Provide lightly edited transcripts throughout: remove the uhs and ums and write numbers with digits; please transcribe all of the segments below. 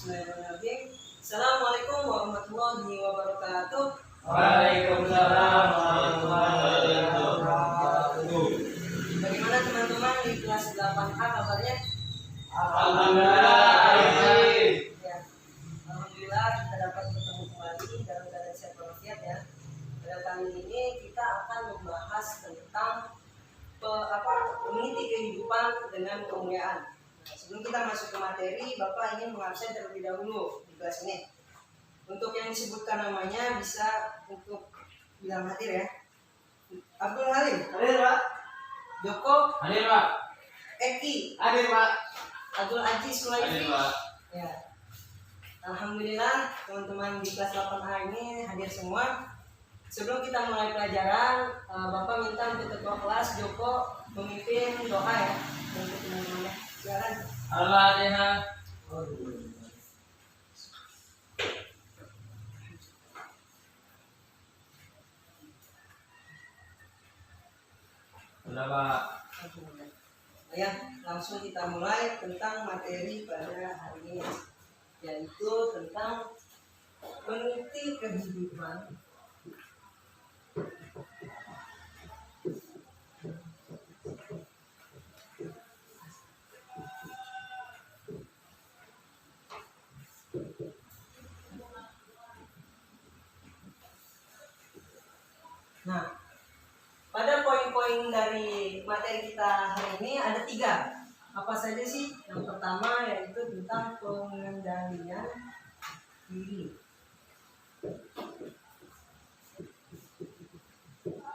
Bismillahirrahmanirrahim. Assalamualaikum warahmatullahi wabarakatuh. Waalaikumsalam warahmatullahi wabarakatuh. Bagaimana teman-teman di kelas 8A kabarnya? Alhamdulillah. Ya. Alhamdulillah kita dapat bertemu kembali dalam keadaan sehat walafiat ya. Pada kali ini kita akan membahas tentang meniti kehidupan dengan kemuliaan. Sebelum kita masuk ke materi, Bapak ingin mengabsen terlebih dahulu di kelas ini. Untuk yang disebutkan namanya bisa untuk bilang hadir ya. Abdul Halim. Hadir, Pak. Joko. Hadir, Pak. Eki. Hadir, Pak. Abdul Aziz Sulaifi. Hadir, Pak. Ya. Alhamdulillah teman-teman di kelas 8A ini hadir semua. Sebelum kita mulai pelajaran, Bapak minta untuk ketua kelas Joko memimpin doa ya untuk teman-teman. Silakan. Al-Fatihah. Sudah, Pak. Ya, langsung kita mulai tentang materi pada hari ini, yaitu tentang meniti kehidupan. Nah, pada poin-poin dari materi kita hari ini ada 3. Apa saja sih? Yang pertama yaitu tentang pengendalian diri.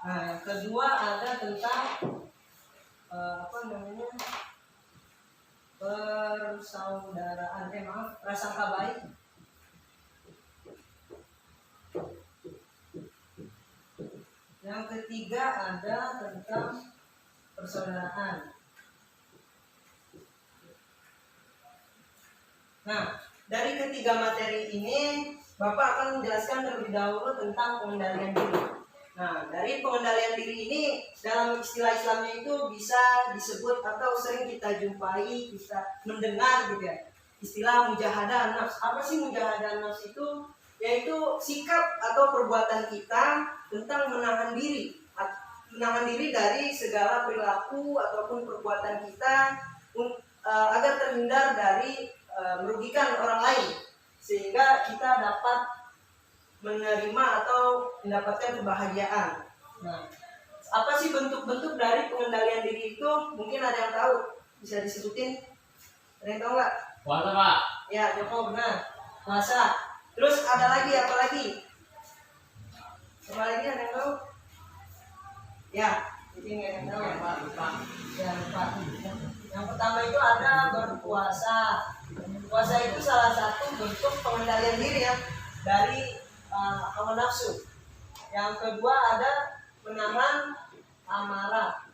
Nah, yang kedua ada tentang persaudaraan. Prasangka baik. Yang ketiga ada tentang persaudaraan. Nah, dari ketiga materi ini Bapak akan menjelaskan terlebih dahulu tentang pengendalian diri. Nah, dari pengendalian diri ini dalam istilah Islamnya itu bisa disebut atau sering kita jumpai, kita mendengar gitu ya, istilah mujahadah nafs. Apa sih mujahadah nafs itu? Yaitu sikap atau perbuatan kita tentang menahan diri dari segala perilaku ataupun perbuatan kita agar terhindar dari merugikan orang lain, sehingga kita dapat menerima atau mendapatkan kebahagiaan. Nah, apa sih bentuk-bentuk dari pengendalian diri itu? Mungkin ada yang tahu, bisa disebutin? Ada yang tahu nggak? Puasa, Pak. Ya, Joko benar. Puasa. Terus ada lagi, apa lagi? Apa lagi ada yang tahu? Ya, ini nggak ada yang tahu ya Pak. Ya, Pak. Yang pertama itu ada berpuasa. Puasa itu salah satu bentuk pengendalian diri ya dari hawa nafsu. Yang kedua ada menahan amarah.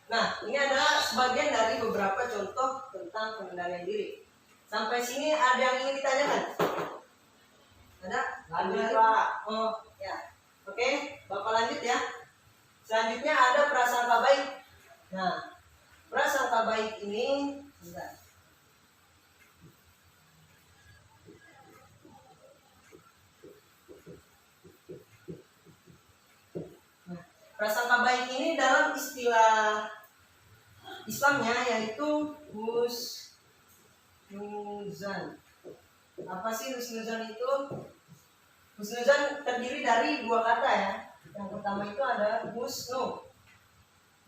Nah, ini adalah sebagian dari beberapa contoh tentang pengendalian diri. Sampai sini ada yang ingin ditanyakan? Ada? Lanjut, Pak. Oh, ya. Oke, Bapak lanjut ya. Selanjutnya ada prasangka baik. Nah, prasangka baik ini bentar. Nah, prasangka baik ini dalam istilah Islamnya yaitu husnuzan. Apa sih husnuzan itu? Husnuzan terdiri dari 2 kata ya. Yang pertama itu ada husnu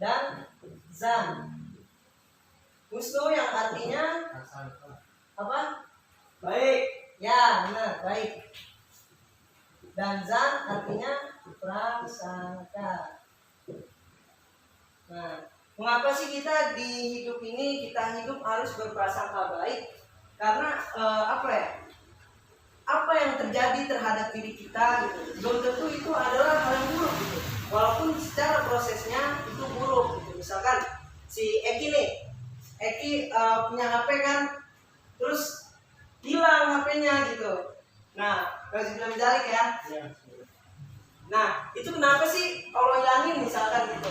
dan zan. Husnu yang artinya apa? Baik. Ya, benar, baik. Dan zan artinya prasangka. Nah, mengapa sih kita di hidup ini kita hidup harus berprasangka baik? Karena apa yang terjadi terhadap diri kita gitu, belum tentu itu adalah hal yang buruk gitu. Walaupun secara prosesnya itu buruk gitu. Misalkan si Eki nih, punya HP kan, terus hilang HP-nya gitu. Nah, harus bilang jalik ya. Nah, itu kenapa sih Allah hilangin misalkan gitu?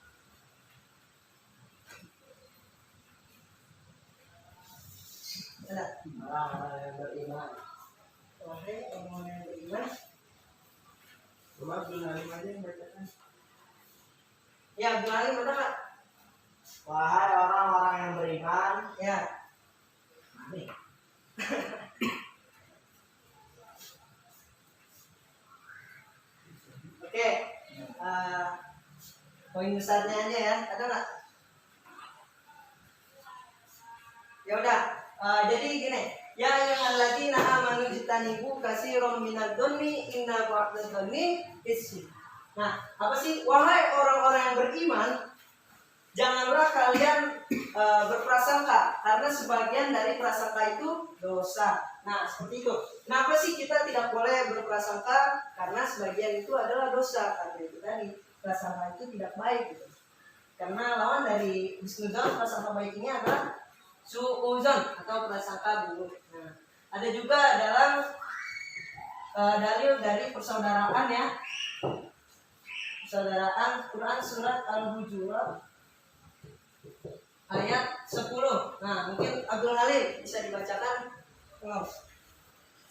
Ada. Orang-orang yang beriman. Wahai orang-orang yang beriman. Coba Abdul Halim aja yang bacakan. Ya, Abdul Halim udah nggak? Wahai orang-orang yang beriman. Ya. Nih. Oke. Poin besarnya aja ya. Ada nggak? Ya udah. Jadi gini. Ya yang lagi amanu jitanibu katsiran minadh dhonni inna ba'dadh dhonni ism. Nah, apa sih? Wahai orang-orang yang beriman, janganlah kalian berprasangka karena sebagian dari prasangka itu dosa. Nah, seperti itu. Kenapa sih kita tidak boleh berprasangka? Karena sebagian itu adalah dosa. Karena itu tadi prasangka itu tidak baik gitu. Karena lawan dari husnuzon, prasangka baik ini adalah su'uzon atau prasangka buruk. Nah, ada juga dalam dalil dari persaudaraan ya. Persaudaraan Quran surat Al-Hujurat ayat 10. Nah, mungkin Abdul Halim bisa dibacakan.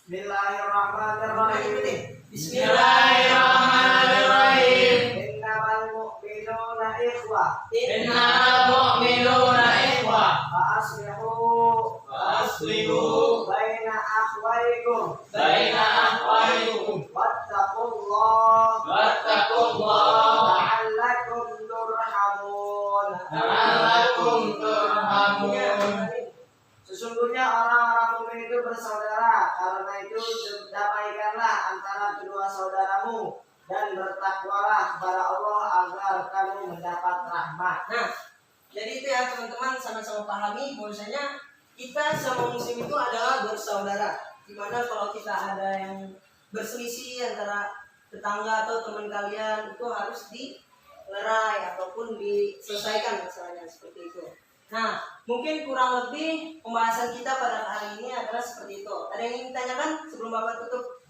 Bismillahirrahmanirrahim. Bismillahirrahmanirrahim. Innamal mu'minuna ikhwah. Innamal mu'minuna ikhwah. Aslihu baina akhwaikum. Baina akhwaikum. Wattaqullah. Wattaqullah. La'allakum turhamun. La'allakum turhamun. Sesungguhnya orang-orang mukmin itu bersaudara, karena itu damaikanlah antara kedua saudaramu dan bertakwalah kepada Allah agar kamu mendapat rahmat. Nah, jadi itu ya teman-teman, sama-sama pahami bahwasanya kita sama muslim itu adalah bersaudara. Dimana kalau kita ada yang berselisih antara tetangga atau teman kalian itu harus dilerai ataupun diselesaikan masalahnya seperti itu. Nah, mungkin kurang lebih pembahasan kita pada hari ini adalah seperti itu. Ada yang ingin ditanyakan sebelum Bapak tutup?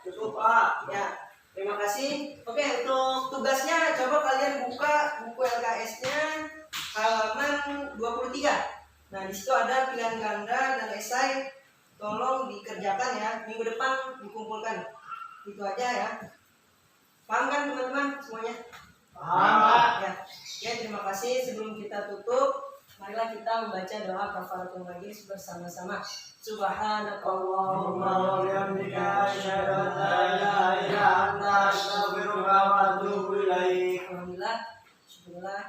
Cukup Pak. Ya, terima kasih. Oke, untuk tugasnya coba kalian buka buku LKS-nya halaman 23. Nah, di situ ada pilihan ganda dan esai. Tolong dikerjakan ya. Minggu depan dikumpulkan. Itu aja ya. Paham kan teman-teman semuanya? Paham, Pak. Ya. Oke, terima kasih. Sebelum kita tutup, marilah kita membaca doa kafaratul majlis bersama-sama. Subhanakallahumma wa bihamdika asyhadu an la ilaha illa anta astaghfiruka wa atubu ilaik. Alhamdulillah. Syukurlah.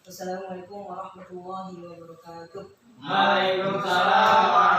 Wassalamualaikum warahmatullahi wabarakatuh. Waalaikumsalam.